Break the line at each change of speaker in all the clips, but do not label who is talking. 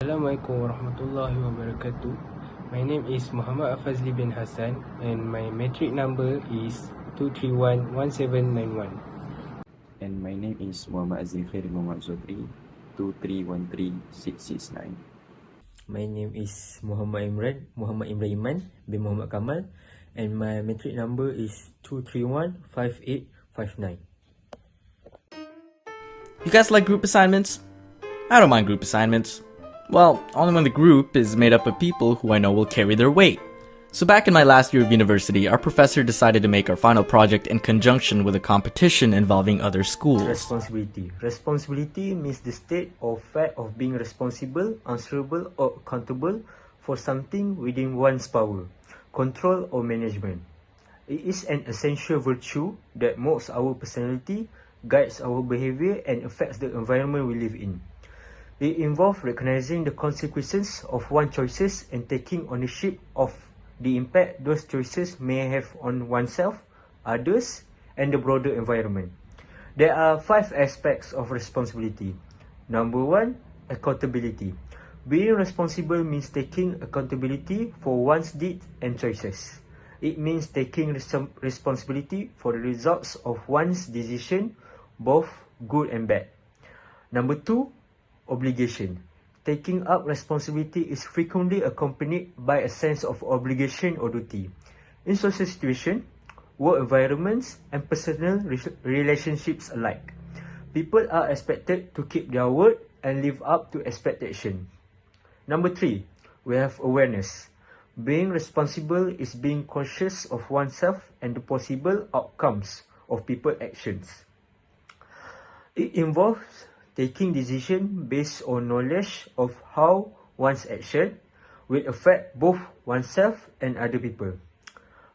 Assalamualaikum warahmatullahi wabarakatuh. My name is Muhammad Afazli bin Hassan and my metric number is 2311791.
And my name is Muhammad Azim Khair Muhammad Zotri, 2313669.
My name is Muhammad Imran Iman bin Muhammad Kamal, and my metric number is 2315859.
You guys like group assignments? I don't mind group assignments. Well, only when the group is made up of people who I know will carry their weight. So back in my last year of university, our professor decided to make our final project in conjunction with a competition involving other schools.
Responsibility. Responsibility means the state or fact of being responsible, answerable, or accountable for something within one's power, control, or management. It is an essential virtue that molds our personality, guides our behavior, and affects the environment we live in. It involves recognizing the consequences of one's choices and taking ownership of the impact those choices may have on oneself, others, and the broader environment. There are 5 aspects of responsibility. Number 1, accountability. Being responsible means taking accountability for one's deeds and choices. It means taking responsibility for the results of one's decision, both good and bad. Number 2, obligation. Taking up responsibility is frequently accompanied by a sense of obligation or duty. In social situations, work environments, and personal relationships alike, people are expected to keep their word and live up to expectation. Number 3, we have awareness. Being responsible is being conscious of oneself and the possible outcomes of people's actions. It involves taking decisions based on knowledge of how one's action will affect both oneself and other people.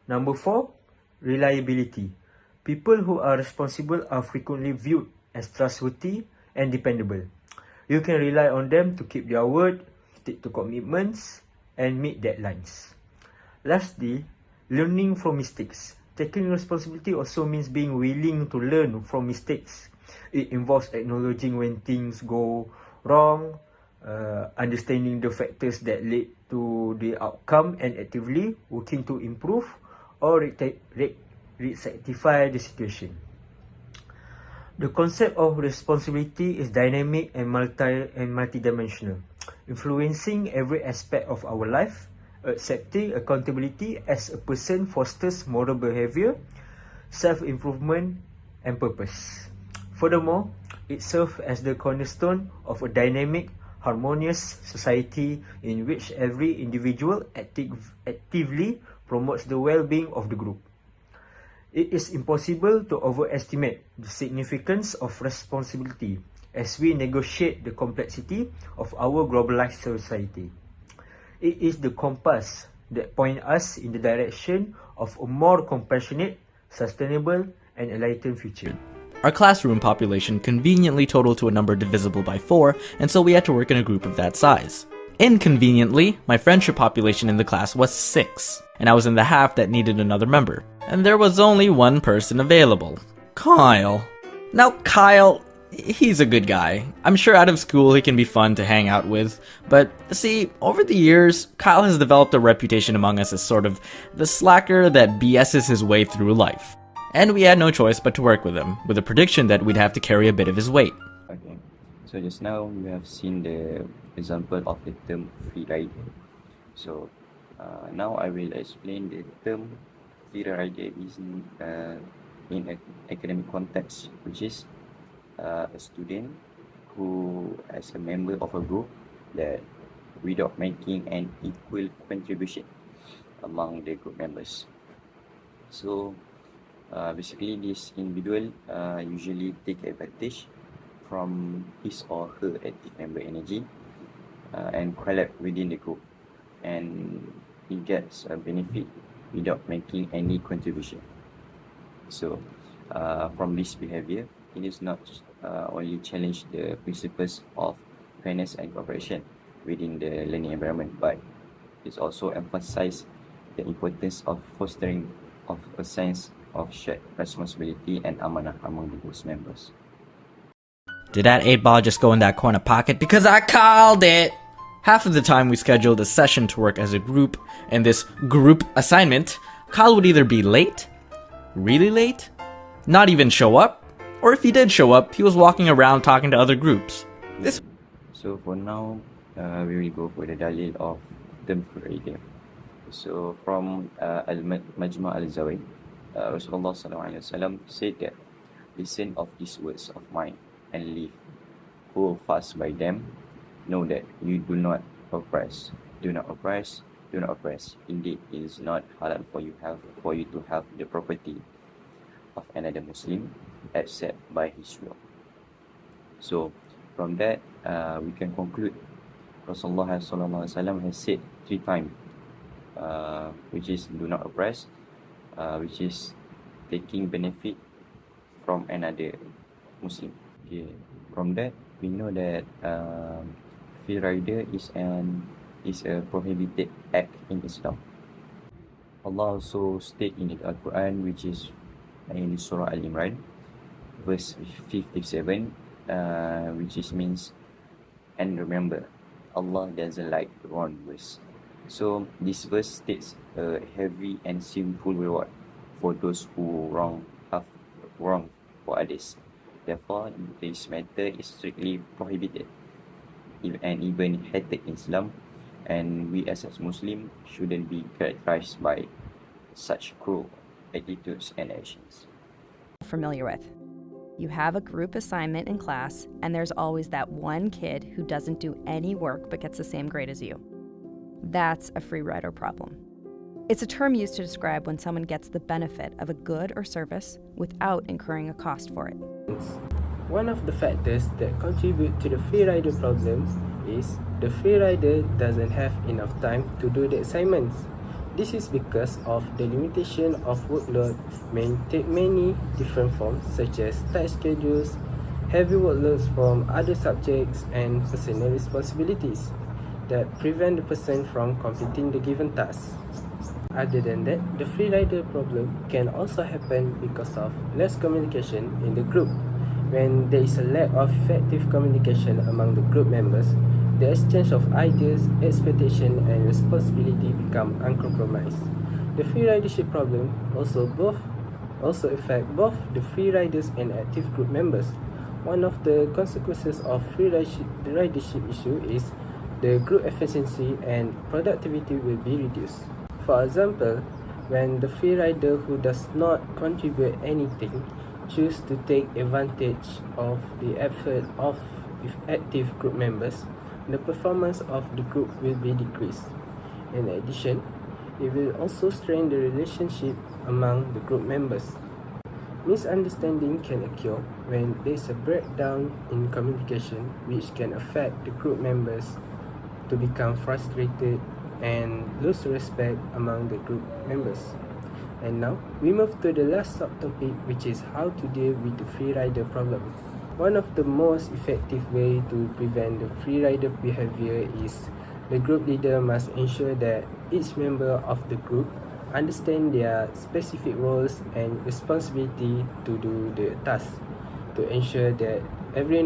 Number 4, reliability. People who are responsible are frequently viewed as trustworthy and dependable. You can rely on them to keep their word, stick to commitments, and meet deadlines. Lastly, learning from mistakes. Taking responsibility also means being willing to learn from mistakes. It involves acknowledging when things go wrong, understanding the factors that lead to the outcome, and actively working to improve or rectify the situation. The concept of responsibility is dynamic and multidimensional, influencing every aspect of our life. Accepting accountability as a person fosters moral behavior, self-improvement, and purpose. Furthermore, it serves as the cornerstone of a dynamic, harmonious society in which every individual actively promotes the well-being of the group. It is impossible to overestimate the significance of responsibility as we negotiate the complexity of our globalized society. It is the compass that points us in the direction of a more compassionate, sustainable, and enlightened future.
Our classroom population conveniently totaled to a number divisible by 4, and so we had to work in a group of that size. Inconveniently, my friendship population in the class was 6, and I was in the half that needed another member. And there was only one person available. Kyle. Now Kyle, he's a good guy. I'm sure out of school he can be fun to hang out with, but see, over the years, Kyle has developed a reputation among us as sort of the slacker that BS's his way through life. And we had no choice but to work with him, with a prediction that we'd have to carry a bit of his weight.
Okay, so just now we have seen the example of the term free rider. So now I will explain the term free rider is in an academic context, which is a student who as a member of a group that without making an equal contribution among the group members. So basically this individual usually take advantage from his or her active member energy and collab within the group, and he gets a benefit without making any contribution. So from this behavior, it is not only challenge the principles of fairness and cooperation within the learning environment, but it also emphasize the importance of fostering of a sense of shared responsibility and amanah among the group's members.
Did that 8 ball just go in that corner pocket? Because I called it! Half of the time we scheduled a session to work as a group, and this group assignment, Kyle would either be late, really late, not even show up, or if he did show up, he was walking around talking to other groups.
So for now, we will go for the dalil of term free rider. So from Al-Majma' al-Zawaid, Rasulullah SAW said that, listen of these words of mine and live. Who will fast by them, know that you do not oppress. Do not oppress. Do not oppress. Indeed, it is not halal for you to have the property of another Muslim except by his will. So from that, we can conclude Rasulullah SAW has said 3 times, which is do not oppress, which is taking benefit from another Muslim. Okay. From that, we know that free rider is a prohibited act in Islam. Allah also state in the Al-Quran, which is in Surah Al-Imran, verse 57, which is means, and remember, Allah doesn't like wrongdoers. So this verse states a heavy and sinful reward for those who have wrong for others. Therefore, this matter is strictly prohibited and even hated in Islam, and we as Muslims shouldn't be characterized by such cruel attitudes and actions.
Familiar with. You have a group assignment in class, and there's always that one kid who doesn't do any work but gets the same grade as you. That's a free rider problem. It's a term used to describe when someone gets the benefit of a good or service without incurring a cost for it.
One of the factors that contribute to the free rider problem is the free rider doesn't have enough time to do the assignments. This is because of the limitation of workload may take many different forms, such as tight schedules, heavy workloads from other subjects, and personal responsibilities that prevent the person from completing the given task. Other than that, the free rider problem can also happen because of less communication in the group. When there is a lack of effective communication among the group members, the exchange of ideas, expectation, and responsibility become uncompromised. The free ridership problem also affect both the free riders and active group members. One of the consequences of free ridership issue is the group efficiency and productivity will be reduced. For example, when the free rider who does not contribute anything choose to take advantage of the effort of active group members, the performance of the group will be decreased. In addition, it will also strain the relationship among the group members. Misunderstanding can occur when there is a breakdown in communication, which can affect the group members to become frustrated and lose respect among the group members. And now, we move to the last subtopic, which is how to deal with the free rider problem. One of the most effective ways to prevent the free rider behavior is the group leader must ensure that each member of the group understand their specific roles and responsibility to do the task. To ensure that every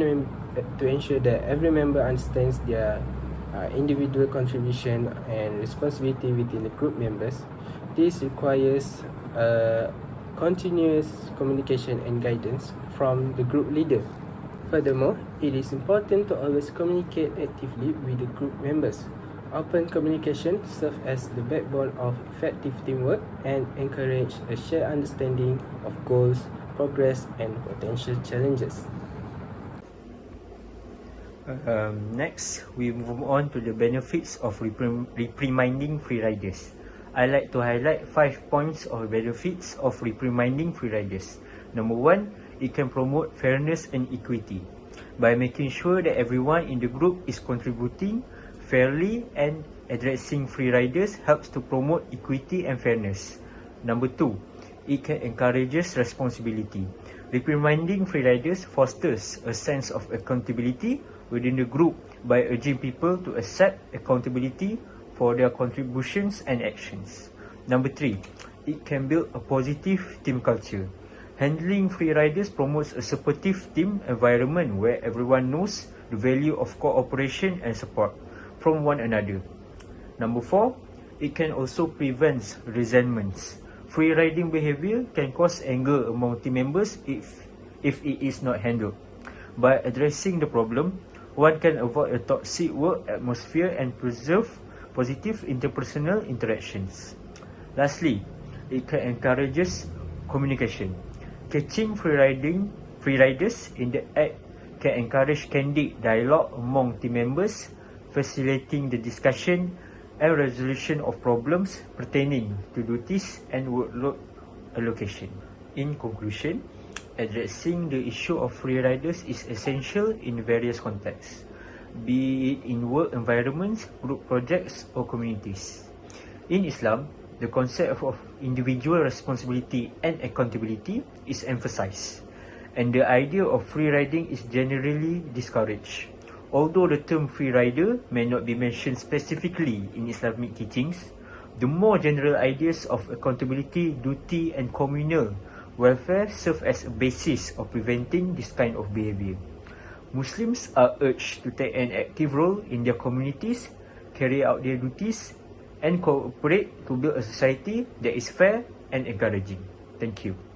member understands their individual contribution and responsibility within the group members, this requires continuous communication and guidance from the group leader. Furthermore, it is important to always communicate actively with the group members. Open communication serves as the backbone of effective teamwork and encourage a shared understanding of goals, progress, and potential challenges.
Next, we move on to the benefits of reprimanding free riders. I like to highlight 5 points of benefits of reprimanding free riders. Number 1, it can promote fairness and equity by making sure that everyone in the group is contributing fairly, and addressing free riders helps to promote equity and fairness. Number 2, it can encourages responsibility. Reprimanding free riders fosters a sense of accountability within the group by urging people to accept accountability for their contributions and actions. Number 3, it can build a positive team culture. Handling free riders promotes a supportive team environment where everyone knows the value of cooperation and support. from one another. Number 4, it can also prevent resentments. Free riding behavior can cause anger among team members if it is not handled. By addressing the problem, one can avoid a toxic work atmosphere and preserve positive interpersonal interactions. Lastly, it can encourage communication. Catching free riders in the act can encourage candid dialogue among team members, facilitating the discussion and resolution of problems pertaining to duties and workload allocation. In conclusion, addressing the issue of free riders is essential in various contexts, be it in work environments, group projects, or communities. In Islam, the concept of individual responsibility and accountability is emphasized, and the idea of free riding is generally discouraged. Although the term free rider may not be mentioned specifically in Islamic teachings, the more general ideas of accountability, duty, and communal welfare serve as a basis of preventing this kind of behavior. Muslims are urged to take an active role in their communities, carry out their duties, and cooperate to build a society that is fair and encouraging. Thank you.